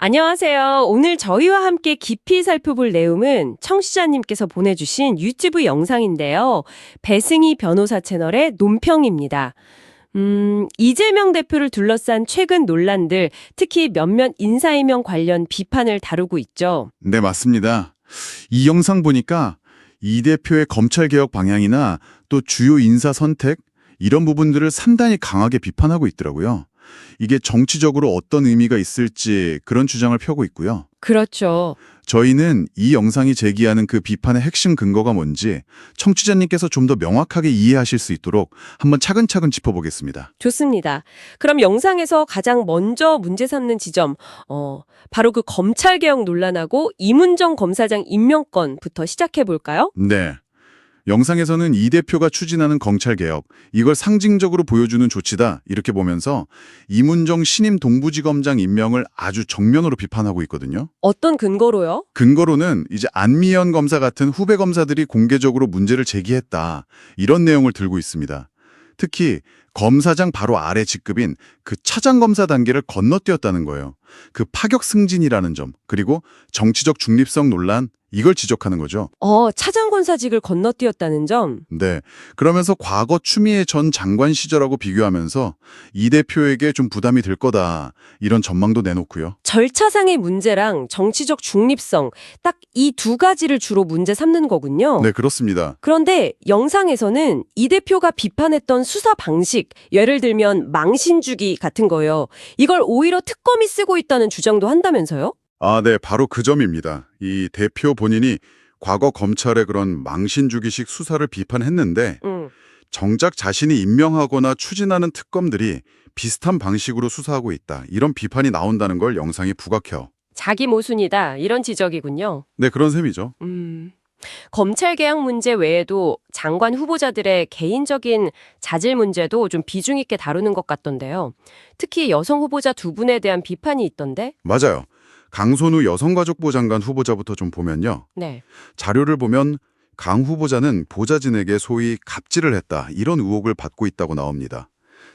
안녕하세요. 오늘 저희와 함께 깊이 살펴볼 내용은 청취자님께서 보내주신 유튜브 영상인데요. 배승희 변호사 채널의 논평입니다. 이재명 대표를 둘러싼 최근 논란들, 특히 몇몇 인사이명 관련 비판을 다루고 있죠. 네, 맞습니다. 이 영상 보니까 이 대표의 검찰개혁 방향이나 또 주요 인사 선택, 이런 부분들을 상당히 강하게 비판하고 있더라고요. 이게 정치적으로 어떤 의미가 있을지 그런 주장을 펴고 있고요. 그렇죠. 저희는 이 영상이 제기하는 그 비판의 핵심 근거가 뭔지 청취자님께서 좀 더 명확하게 이해하실 수 있도록 한번 차근차근 짚어보겠습니다. 좋습니다. 그럼 영상에서 가장 먼저 문제 삼는 지점, 바로 그 검찰개혁 논란하고 이문정 검사장 임명건부터 시작해 볼까요? 네. 영상에서는 이 대표가 추진하는 검찰개혁, 이걸 상징적으로 보여주는 조치다 이렇게 보면서 이문정 신임 동부지검장 임명을 아주 정면으로 비판하고 있거든요. 어떤 근거로요? 근거로는 이제 안미연 검사 같은 후배 검사들이 공개적으로 문제를 제기했다, 이런 내용을 들고 있습니다. 특히 검사장 바로 아래 직급인 그 차장검사 단계를 건너뛰었다는 거예요. 그 파격 승진이라는 점, 그리고 정치적 중립성 논란, 이걸 지적하는 거죠. 차장검사직을 건너뛰었다는 점. 네. 그러면서 과거 추미애 전 장관 시절하고 비교하면서 이 대표에게 좀 부담이 될 거다, 이런 전망도 내놓고요. 절차상의 문제랑 정치적 중립성, 딱 이 두 가지를 주로 문제 삼는 거군요. 네, 그렇습니다. 그런데 영상에서는 이 대표가 비판했던 수사 방식, 예를 들면 망신주기 같은 거요. 이걸 오히려 특검이 쓰고 있다는 주장도 한다면서요? 네, 바로 그 점입니다. 이 대표 본인이 과거 검찰의 그런 망신주기식 수사를 비판했는데 정작 자신이 임명하거나 추진하는 특검들이 비슷한 방식으로 수사하고 있다, 이런 비판이 나온다는 걸 영상이 부각해요. 자기 모순이다, 이런 지적이군요. 네, 그런 셈이죠. 검찰 개혁 문제 외에도 장관 후보자들의 개인적인 자질 문제도 좀 비중 있게 다루는 것 같던데요. 특히 여성 후보자 두 분에 대한 비판이 있던데? 맞아요. 강선우 여성가족부 장관 후보자부터 좀 보면요. 네. 자료를 보면 강 후보자는 보좌진에게 소위 갑질을 했다, 이런 의혹을 받고 있다고 나옵니다.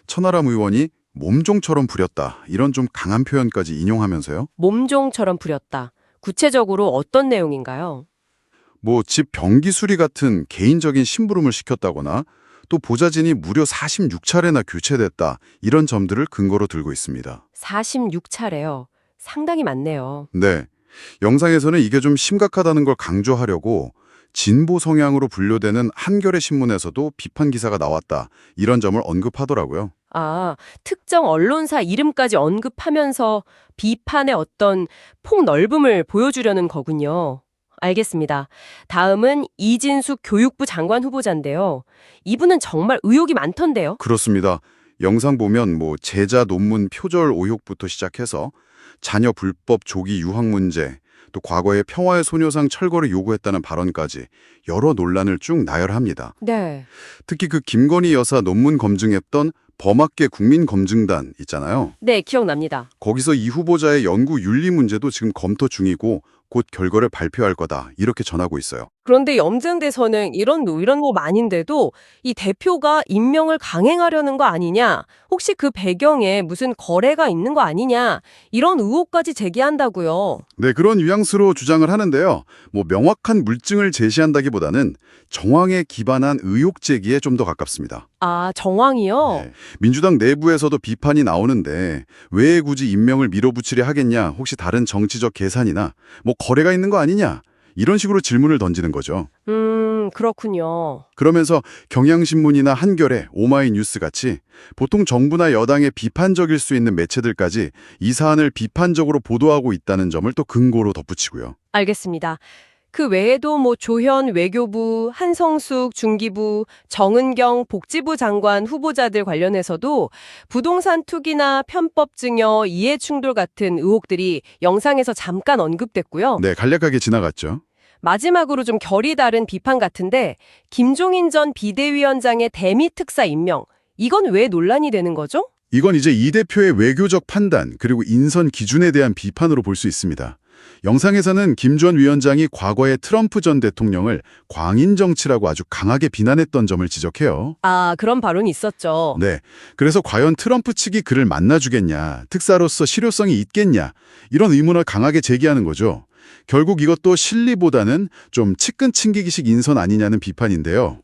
천하람 의원이 몸종처럼 부렸다, 이런 좀 강한 표현까지 인용하면서요. 몸종처럼 부렸다. 구체적으로 어떤 내용인가요? 집 변기 수리 같은 개인적인 심부름을 시켰다거나 또 보좌진이 무려 46차례나 교체됐다, 이런 점들을 근거로 들고 있습니다. 46차례요. 상당히 많네요. 네. 영상에서는 이게 좀 심각하다는 걸 강조하려고 진보 성향으로 분류되는 한겨레 신문에서도 비판 기사가 나왔다, 이런 점을 언급하더라고요. 특정 언론사 이름까지 언급하면서 비판의 어떤 폭넓음을 보여주려는 거군요. 알겠습니다. 다음은 이진숙 교육부 장관 후보자인데요. 이분은 정말 의혹이 많던데요. 그렇습니다. 영상 보면 제자 논문 표절 의혹부터 시작해서 자녀 불법 조기 유학 문제, 또 과거에 평화의 소녀상 철거를 요구했다는 발언까지 여러 논란을 쭉 나열합니다. 네. 특히 그 김건희 여사 논문 검증했던 범학계 국민검증단 있잖아요. 네, 기억납니다. 거기서 이 후보자의 연구 윤리 문제도 지금 검토 중이고 곧 결과를 발표할 거다, 이렇게 전하고 있어요. 그런데 염증대서는 이런 뭐 아닌데도 이 대표가 임명을 강행하려는 거 아니냐, 혹시 그 배경에 무슨 거래가 있는 거 아니냐, 이런 의혹까지 제기한다고요. 네, 그런 뉘앙스로 주장을 하는데요. 명확한 물증을 제시한다기보다는 정황에 기반한 의혹 제기에 좀 더 가깝습니다. 정황이요? 네, 민주당 내부에서도 비판이 나오는데 왜 굳이 임명을 밀어붙이려 하겠냐, 혹시 다른 정치적 계산이나 거래가 있는 거 아니냐, 이런 식으로 질문을 던지는 거죠. 그렇군요. 그러면서 경향신문이나 한겨레, 오마이뉴스 같이 보통 정부나 여당에 비판적일 수 있는 매체들까지 이 사안을 비판적으로 보도하고 있다는 점을 또 근거로 덧붙이고요. 알겠습니다. 그 외에도 조현 외교부, 한성숙 중기부, 정은경 복지부 장관 후보자들 관련해서도 부동산 투기나 편법 증여, 이해 충돌 같은 의혹들이 영상에서 잠깐 언급됐고요. 네, 간략하게 지나갔죠. 마지막으로 좀 결이 다른 비판 같은데 김종인 전 비대위원장의 대미 특사 임명, 이건 왜 논란이 되는 거죠? 이건 이제 이 대표의 외교적 판단, 그리고 인선 기준에 대한 비판으로 볼 수 있습니다. 영상에서는 김 전 위원장이 과거의 트럼프 전 대통령을 광인 정치라고 아주 강하게 비난했던 점을 지적해요. 아, 그런 발언이 있었죠. 네. 그래서 과연 트럼프 측이 그를 만나주겠냐, 특사로서 실효성이 있겠냐, 이런 의문을 강하게 제기하는 거죠. 결국 이것도 실리보다는 좀 측근층기기식 인선 아니냐는 비판인데요.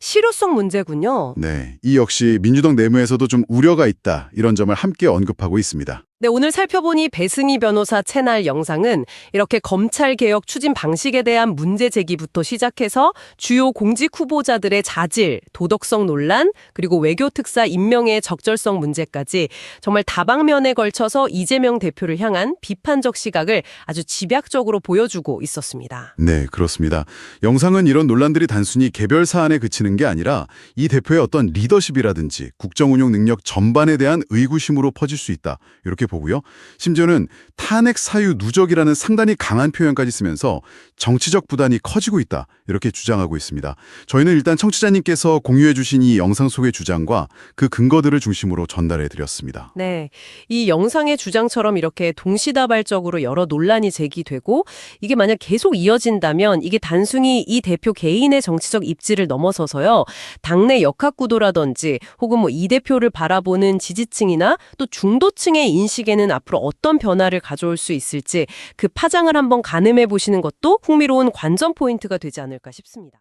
실효성 문제군요. 네. 이 역시 민주당 내부에서도 좀 우려가 있다, 이런 점을 함께 언급하고 있습니다. 네, 오늘 살펴보니 배승희 변호사 채널 영상은 이렇게 검찰개혁 추진 방식에 대한 문제 제기부터 시작해서 주요 공직 후보자들의 자질, 도덕성 논란, 그리고 외교 특사 임명의 적절성 문제까지 정말 다방면에 걸쳐서 이재명 대표를 향한 비판적 시각을 아주 집약적으로 보여주고 있었습니다. 네, 그렇습니다. 영상은 이런 논란들이 단순히 개별 사안에 그치는 게 아니라 이 대표의 어떤 리더십이라든지 국정 운영 능력 전반에 대한 의구심으로 퍼질 수 있다, 이렇게 보고요. 심지어는 탄핵 사유 누적이라는 상당히 강한 표현까지 쓰면서 정치적 부담이 커지고 있다, 이렇게 주장하고 있습니다. 저희는 일단 청취자님께서 공유해 주신 이 영상 속의 주장과 그 근거들을 중심으로 전달해 드렸습니다. 네, 이 영상의 주장처럼 이렇게 동시다발적으로 여러 논란이 제기되고 이게 만약 계속 이어진다면 이게 단순히 이 대표 개인의 정치적 입지를 넘어서서요. 당내 역학구도라든지 혹은 이 대표를 바라보는 지지층이나 또 중도층의 인식에는 앞으로 어떤 변화를 가져올 수 있을지 그 파장을 한번 가늠해 보시는 것도 흥미로운 관전 포인트가 되지 않을까 싶습니다.